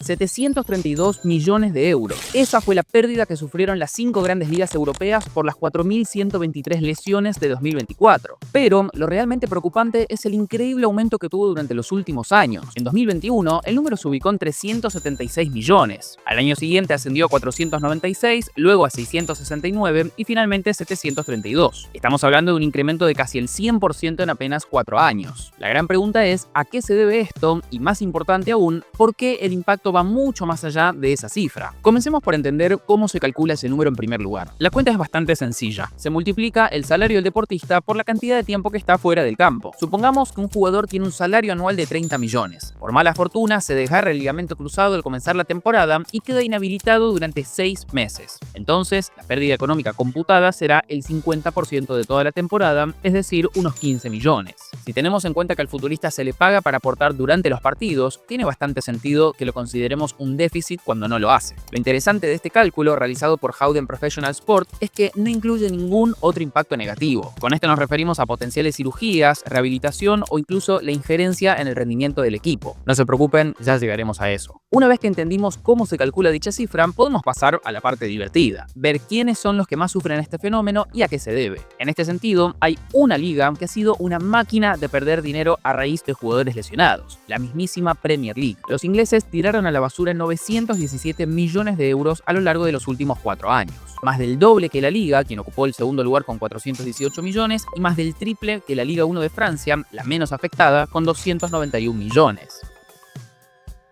732 millones de euros. Esa fue la pérdida que sufrieron las 5 grandes ligas europeas por las 4.123 lesiones de 2024. Pero lo realmente preocupante es el increíble aumento que tuvo durante los últimos años. En 2021, el número se ubicó en 376 millones. Al año siguiente ascendió a 496, luego a 669 y finalmente 732. Estamos hablando de un incremento de casi el 100% en apenas 4 años. La gran pregunta es, ¿a qué se debe esto? Y más importante aún, ¿por qué el impacto va mucho más allá de esa cifra? Comencemos por entender cómo se calcula ese número en primer lugar. La cuenta es bastante sencilla. Se multiplica el salario del deportista por la cantidad de tiempo que está fuera del campo. Supongamos que un jugador tiene un salario anual de 30 millones. Por mala fortuna, se desgarra el ligamento cruzado al comenzar la temporada y queda inhabilitado durante 6 meses. Entonces, la pérdida económica computada será el 50% de toda la temporada, es decir, unos 15 millones. Si tenemos en cuenta que al futbolista se le paga para aportar durante los partidos, tiene bastante sentido que lo consideremos un déficit cuando no lo hace. Lo interesante de este cálculo, realizado por Howden Professional Sport, es que no incluye ningún otro impacto negativo. Con esto nos referimos a potenciales cirugías, rehabilitación o incluso la injerencia en el rendimiento del equipo. No se preocupen, ya llegaremos a eso. Una vez que entendimos cómo se calcula dicha cifra, podemos pasar a la parte divertida, ver quiénes son los que más sufren este fenómeno y a qué se debe. En este sentido, hay una liga que ha sido una máquina de perder dinero a raíz de jugadores lesionados, la mismísima Premier League. Los ingleses tiraron a la basura 917 millones de euros a lo largo de los últimos 4 años. Más del doble que la Liga, quien ocupó el segundo lugar con 418 millones, y más del triple que la Liga 1 de Francia, la menos afectada, con 291 millones.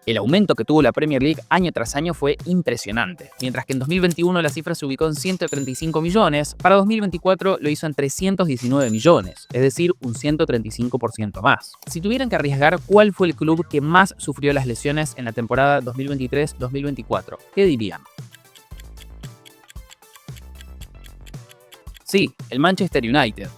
El aumento que tuvo la Premier League año tras año fue impresionante. Mientras que en 2021 la cifra se ubicó en 135 millones, para 2024 lo hizo en 319 millones, es decir, un 135% más. Si tuvieran que arriesgar cuál fue el club que más sufrió las lesiones en la temporada 2023-2024, ¿qué dirían? Sí, el Manchester United.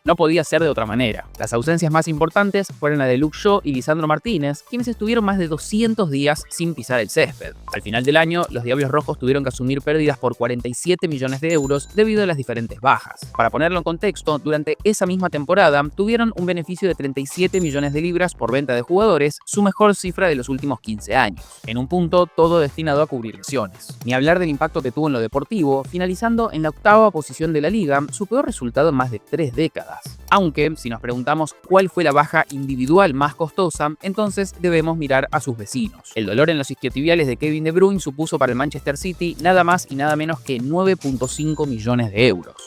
No podía ser de otra manera. Las ausencias más importantes fueron la de Luke Shaw y Lisandro Martínez, quienes estuvieron más de 200 días sin pisar el césped. Al final del año, los Diablos Rojos tuvieron que asumir pérdidas por 47 millones de euros debido a las diferentes bajas. Para ponerlo en contexto, durante esa misma temporada tuvieron un beneficio de 37 millones de libras por venta de jugadores, su mejor cifra de los últimos 15 años. En un punto, todo destinado a cubrir lesiones. Ni hablar del impacto que tuvo en lo deportivo, finalizando en la 8ª posición de la liga, su peor resultado en más de 3 décadas. Aunque, si nos preguntamos cuál fue la baja individual más costosa, entonces debemos mirar a sus vecinos. El dolor en los isquiotibiales de Kevin De Bruyne supuso para el Manchester City nada más y nada menos que 9.5 millones de euros.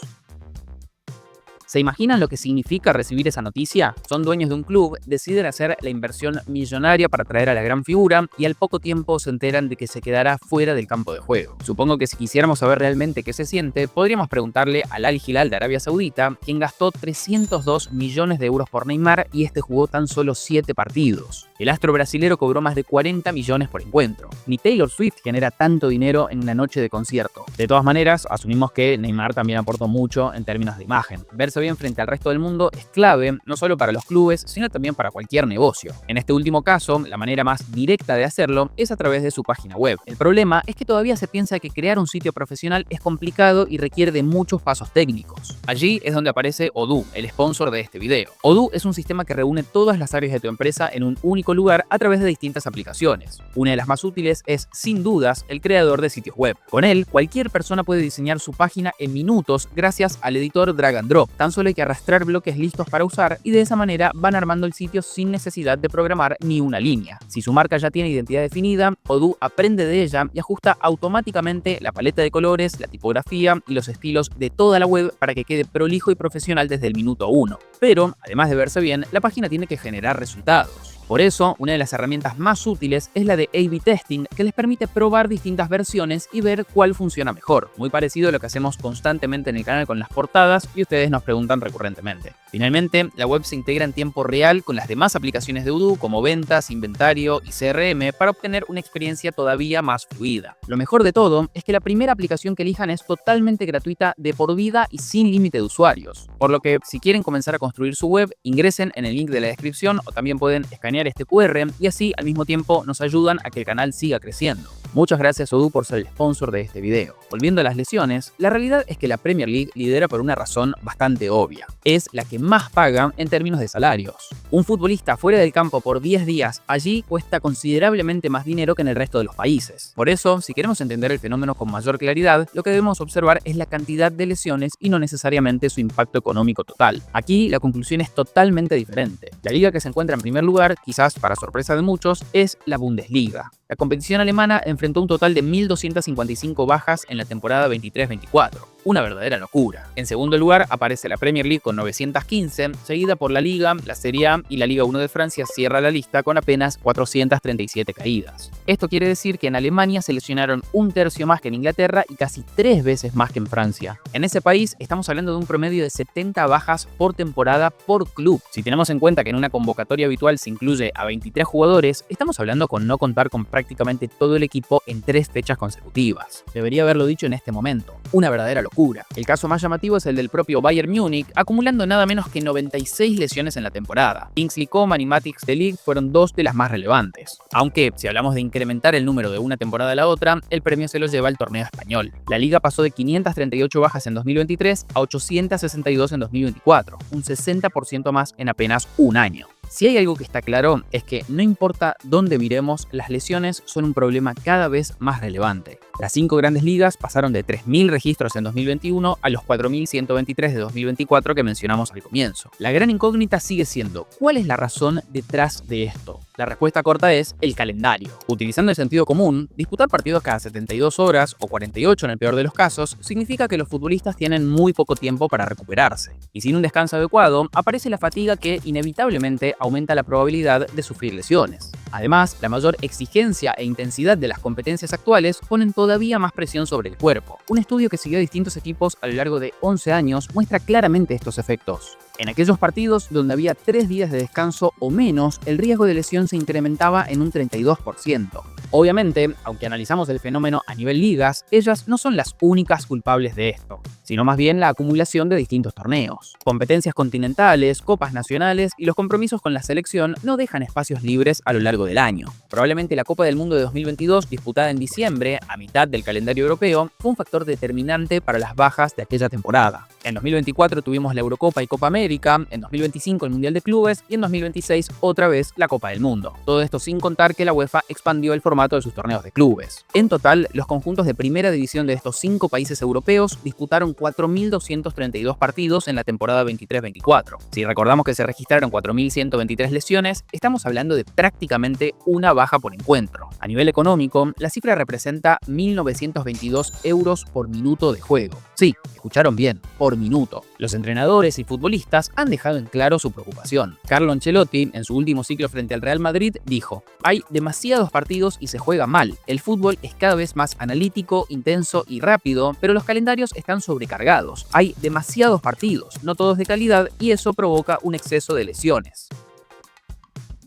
¿Se imaginan lo que significa recibir esa noticia? Son dueños de un club, deciden hacer la inversión millonaria para traer a la gran figura y al poco tiempo se enteran de que se quedará fuera del campo de juego. Supongo que si quisiéramos saber realmente qué se siente, podríamos preguntarle al Al Hilal de Arabia Saudita, quien gastó 302 millones de euros por Neymar y este jugó tan solo 7 partidos. El astro brasilero cobró más de 40 millones por encuentro. Ni Taylor Swift genera tanto dinero en una noche de concierto. De todas maneras, asumimos que Neymar también aportó mucho en términos de imagen. Verse bien frente al resto del mundo es clave, no solo para los clubes, sino también para cualquier negocio. En este último caso, la manera más directa de hacerlo es a través de su página web. El problema es que todavía se piensa que crear un sitio profesional es complicado y requiere de muchos pasos técnicos. Allí es donde aparece Odoo, el sponsor de este video. Odoo es un sistema que reúne todas las áreas de tu empresa en un único lugar a través de distintas aplicaciones. Una de las más útiles es, sin dudas, el creador de sitios web. Con él, cualquier persona puede diseñar su página en minutos gracias al editor Drag and Drop. Tan solo hay que arrastrar bloques listos para usar y de esa manera van armando el sitio sin necesidad de programar ni una línea. Si su marca ya tiene identidad definida, Odoo aprende de ella y ajusta automáticamente la paleta de colores, la tipografía y los estilos de toda la web para que quede prolijo y profesional desde el minuto 1. Pero, además de verse bien, la página tiene que generar resultados. Por eso, una de las herramientas más útiles es la de A/B Testing, que les permite probar distintas versiones y ver cuál funciona mejor. Muy parecido a lo que hacemos constantemente en el canal con las portadas y ustedes nos preguntan recurrentemente. Finalmente, la web se integra en tiempo real con las demás aplicaciones de Odoo como ventas, inventario y CRM para obtener una experiencia todavía más fluida. Lo mejor de todo es que la primera aplicación que elijan es totalmente gratuita de por vida y sin límite de usuarios. Por lo que, si quieren comenzar a construir su web, ingresen en el link de la descripción o también pueden escanear este QR y así al mismo tiempo nos ayudan a que el canal siga creciendo. Muchas gracias Odoo por ser el sponsor de este video. Volviendo a las lesiones, la realidad es que la Premier League lidera por una razón bastante obvia. Es la que más paga en términos de salarios. Un futbolista fuera del campo por 10 días allí cuesta considerablemente más dinero que en el resto de los países. Por eso, si queremos entender el fenómeno con mayor claridad, lo que debemos observar es la cantidad de lesiones y no necesariamente su impacto económico total. Aquí la conclusión es totalmente diferente. La liga que se encuentra en primer lugar, quizás para sorpresa de muchos, es la Bundesliga. La competición alemana enfrentó un total de 1.255 bajas en la temporada 23-24. Una verdadera locura. En segundo lugar aparece la Premier League con 915, seguida por la Liga, la Serie A y la Liga 1 de Francia cierra la lista con apenas 437 caídas. Esto quiere decir que en Alemania se lesionaron un tercio más que en Inglaterra y casi 3 veces más que en Francia. En ese país estamos hablando de un promedio de 70 bajas por temporada por club. Si tenemos en cuenta que en una convocatoria habitual se incluye a 23 jugadores, estamos hablando con no contar con prácticamente todo el equipo en 3 fechas consecutivas. Debería haberlo dicho en este momento. Una verdadera locura. El caso más llamativo es el del propio Bayern Múnich, acumulando nada menos que 96 lesiones en la temporada. Kingsley Coman y Matthijs de Ligt fueron 2 de las más relevantes. Aunque, si hablamos de incrementar el número de una temporada a la otra, el premio se lo lleva el torneo español. La liga pasó de 538 bajas en 2023 a 862 en 2024, un 60% más en apenas un año. Si hay algo que está claro es que no importa dónde miremos, las lesiones son un problema cada vez más relevante. Las 5 grandes ligas pasaron de 3.000 registros en 2021 a los 4.123 de 2024 que mencionamos al comienzo. La gran incógnita sigue siendo, ¿cuál es la razón detrás de esto? La respuesta corta es el calendario. Utilizando el sentido común, disputar partidos cada 72 horas o 48 en el peor de los casos significa que los futbolistas tienen muy poco tiempo para recuperarse. Y sin un descanso adecuado, aparece la fatiga que inevitablemente aumenta la probabilidad de sufrir lesiones. Además, la mayor exigencia e intensidad de las competencias actuales ponen todavía más presión sobre el cuerpo. Un estudio que siguió a distintos equipos a lo largo de 11 años muestra claramente estos efectos. En aquellos partidos donde había 3 días de descanso o menos, el riesgo de lesión se incrementaba en un 32%. Obviamente, aunque analizamos el fenómeno a nivel ligas, ellas no son las únicas culpables de esto, sino más bien la acumulación de distintos torneos. Competencias continentales, copas nacionales y los compromisos con la selección no dejan espacios libres a lo largo del año. Probablemente la Copa del Mundo de 2022, disputada en diciembre, a mitad del calendario europeo, fue un factor determinante para las bajas de aquella temporada. En 2024 tuvimos la Eurocopa y Copa América, en 2025 el Mundial de Clubes y en 2026 otra vez la Copa del Mundo. Todo esto sin contar que la UEFA expandió el formato de sus torneos de clubes. En total, los conjuntos de primera división de estos 5 países europeos disputaron 4.232 partidos en la temporada 23-24. Si recordamos que se registraron 4.123 lesiones, estamos hablando de prácticamente una baja por encuentro. A nivel económico, la cifra representa 1.922 euros por minuto de juego. Sí, escucharon bien, por minuto. Los entrenadores y futbolistas han dejado en claro su preocupación. Carlo Ancelotti, en su último ciclo frente al Real Madrid, dijo: hay demasiados partidos y se juega mal. El fútbol es cada vez más analítico, intenso y rápido, pero los calendarios están sobrecargados. Hay demasiados partidos, no todos de calidad, y eso provoca un exceso de lesiones.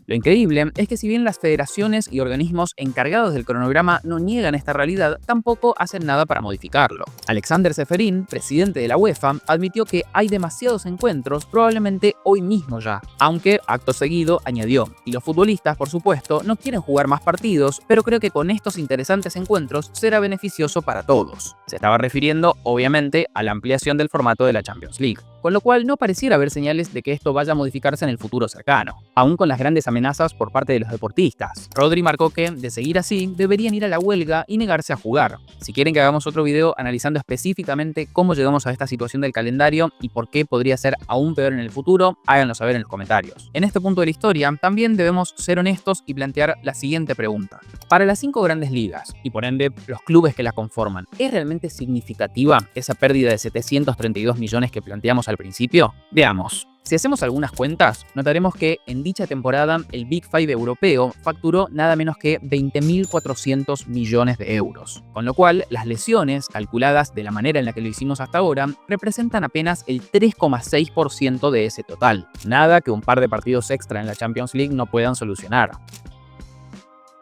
Lo increíble es que si bien las federaciones y organismos encargados del cronograma no niegan esta realidad, tampoco hacen nada para modificarlo. Alexander Ceferin, presidente de la UEFA, admitió que hay demasiados encuentros, probablemente hoy mismo ya, aunque acto seguido añadió: y los futbolistas, por supuesto, no quieren jugar más partidos, pero creo que con estos interesantes encuentros será beneficioso para todos. Se estaba refiriendo, obviamente, a la ampliación del formato de la Champions League, con lo cual no pareciera haber señales de que esto vaya a modificarse en el futuro cercano, aún con las grandes amenazas por parte de los deportistas. Rodri marcó que, de seguir así, deberían ir a la huelga y negarse a jugar. Si quieren que hagamos otro video analizando específicamente cómo llegamos a esta situación del calendario y por qué podría ser aún peor en el futuro, háganlo saber en los comentarios. En este punto de la historia, también debemos ser honestos y plantear la siguiente pregunta. Para las 5 grandes ligas, y por ende los clubes que las conforman, ¿es realmente significativa esa pérdida de 732 millones que planteamos al principio? Veamos. Si hacemos algunas cuentas, notaremos que en dicha temporada el Big Five europeo facturó nada menos que 20.400 millones de euros, con lo cual las lesiones, calculadas de la manera en la que lo hicimos hasta ahora, representan apenas el 3,6% de ese total. Nada que un par de partidos extra en la Champions League no puedan solucionar.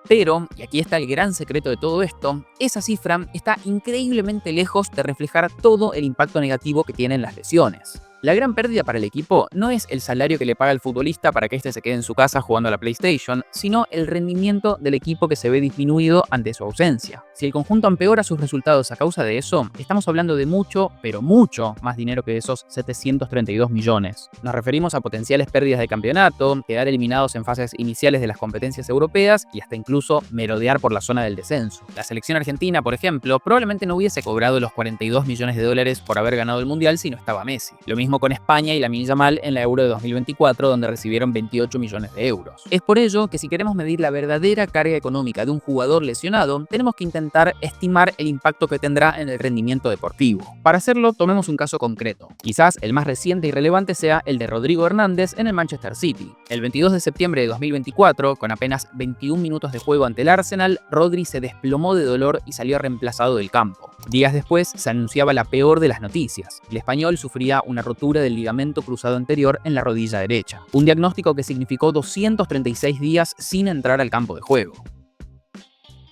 Pero, y aquí está el gran secreto de todo esto, esa cifra está increíblemente lejos de reflejar todo el impacto negativo que tienen las lesiones. La gran pérdida para el equipo no es el salario que le paga el futbolista para que éste se quede en su casa jugando a la PlayStation, sino el rendimiento del equipo que se ve disminuido ante su ausencia. Si el conjunto empeora sus resultados a causa de eso, estamos hablando de mucho, pero mucho más dinero que esos 732 millones. Nos referimos a potenciales pérdidas de campeonato, quedar eliminados en fases iniciales de las competencias europeas y hasta incluso merodear por la zona del descenso. La selección argentina, por ejemplo, probablemente no hubiese cobrado los 42 millones de dólares por haber ganado el Mundial si no estaba Messi. Lo mismo con España y Lamine Yamal en la Euro de 2024, donde recibieron 28 millones de euros. Es por ello que si queremos medir la verdadera carga económica de un jugador lesionado, tenemos que intentar estimar el impacto que tendrá en el rendimiento deportivo. Para hacerlo, tomemos un caso concreto. Quizás el más reciente y relevante sea el de Rodrigo Hernández en el Manchester City. El 22 de septiembre de 2024, con apenas 21 minutos de juego ante el Arsenal, Rodri se desplomó de dolor y salió reemplazado del campo. Días después se anunciaba la peor de las noticias. El español sufría una rotura del ligamento cruzado anterior en la rodilla derecha. Un diagnóstico que significó 236 días sin entrar al campo de juego.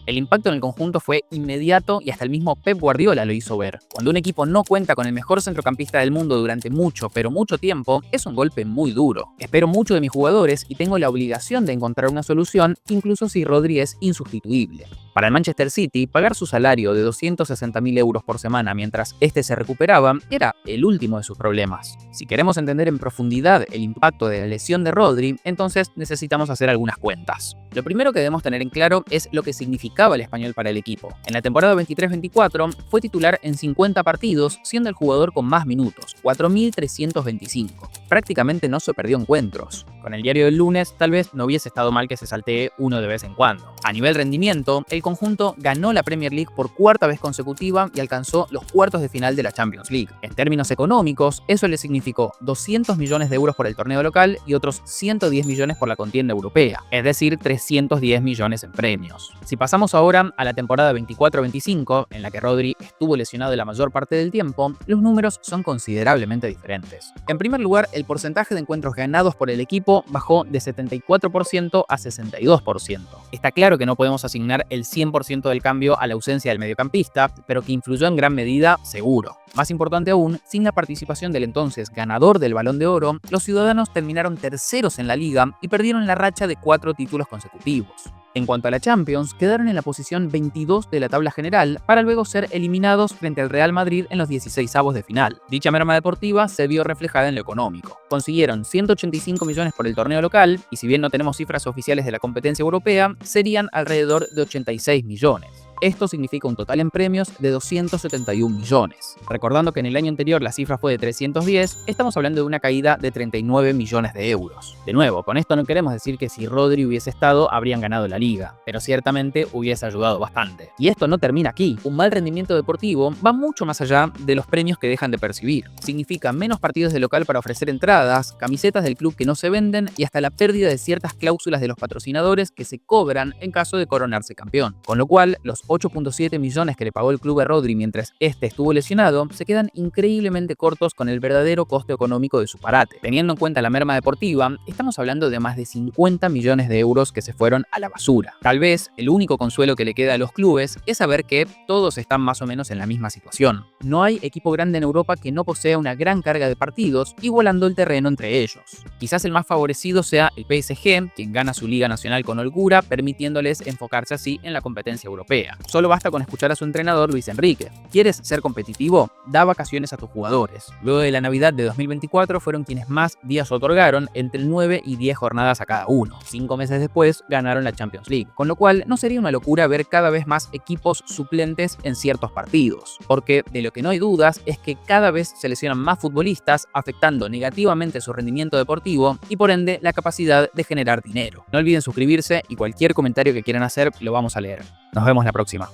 El impacto en el conjunto fue inmediato y hasta el mismo Pep Guardiola lo hizo ver. Cuando un equipo no cuenta con el mejor centrocampista del mundo durante mucho, pero mucho tiempo, es un golpe muy duro. Espero mucho de mis jugadores y tengo la obligación de encontrar una solución, incluso si Rodri es insustituible. Para el Manchester City, pagar su salario de 260.000 euros por semana mientras este se recuperaba era el último de sus problemas. Si queremos entender en profundidad el impacto de la lesión de Rodri, entonces necesitamos hacer algunas cuentas. Lo primero que debemos tener en claro es lo que significaba el español para el equipo. En la temporada 23-24 fue titular en 50 partidos, siendo el jugador con más minutos, 4.325. Prácticamente no se perdió encuentros. Con el diario del lunes, tal vez no hubiese estado mal que se saltee uno de vez en cuando. A nivel rendimiento, el conjunto ganó la Premier League por cuarta vez consecutiva y alcanzó los cuartos de final de la Champions League. En términos económicos, eso le significó 200 millones de euros por el torneo local y otros 110 millones por la contienda europea, es decir, 310 millones en premios. Si pasamos ahora a la temporada 24-25, en la que Rodri estuvo lesionado la mayor parte del tiempo, los números son considerablemente diferentes. En primer lugar, el porcentaje de encuentros ganados por el equipo bajó de 74% a 62%. Está claro que no podemos asignar el 100% del cambio a la ausencia del mediocampista, pero que influyó en gran medida, seguro. Más importante aún, sin la participación del entonces ganador del Balón de Oro, los ciudadanos terminaron terceros en la liga y perdieron la racha de 4 títulos consecutivos. En cuanto a la Champions, quedaron en la posición 22 de la tabla general para luego ser eliminados frente al Real Madrid en los 16avos de final. Dicha merma deportiva se vio reflejada en lo económico. Consiguieron 185 millones por el torneo local y si bien no tenemos cifras oficiales de la competencia europea, serían alrededor de 86 millones. Esto significa un total en premios de 271 millones. Recordando que en el año anterior la cifra fue de 310, estamos hablando de una caída de 39 millones de euros. De nuevo, con esto no queremos decir que si Rodri hubiese estado, habrían ganado la liga, pero ciertamente hubiese ayudado bastante. Y esto no termina aquí. Un mal rendimiento deportivo va mucho más allá de los premios que dejan de percibir. Significa menos partidos de local para ofrecer entradas, camisetas del club que no se venden y hasta la pérdida de ciertas cláusulas de los patrocinadores que se cobran en caso de coronarse campeón. Con lo cual, los 8.7 millones que le pagó el club a Rodri mientras este estuvo lesionado se quedan increíblemente cortos con el verdadero costo económico de su parate. Teniendo en cuenta la merma deportiva, estamos hablando de más de 50 millones de euros que se fueron a la basura. Tal vez el único consuelo que le queda a los clubes es saber que todos están más o menos en la misma situación. No hay equipo grande en Europa que no posea una gran carga de partidos, igualando el terreno entre ellos. Quizás el más favorecido sea el PSG, quien gana su Liga Nacional con holgura, permitiéndoles enfocarse así en la competencia europea. Solo basta con escuchar a su entrenador Luis Enrique. ¿Quieres ser competitivo? Da vacaciones a tus jugadores. Luego de la Navidad de 2024 fueron quienes más días otorgaron, entre 9 y 10 jornadas a cada uno. 5 meses después ganaron la Champions League, con lo cual no sería una locura ver cada vez más equipos suplentes en ciertos partidos, porque de lo que no hay dudas es que cada vez se lesionan más futbolistas, afectando negativamente su rendimiento deportivo y por ende la capacidad de generar dinero. No olviden suscribirse y cualquier comentario que quieran hacer lo vamos a leer. Nos vemos la próxima.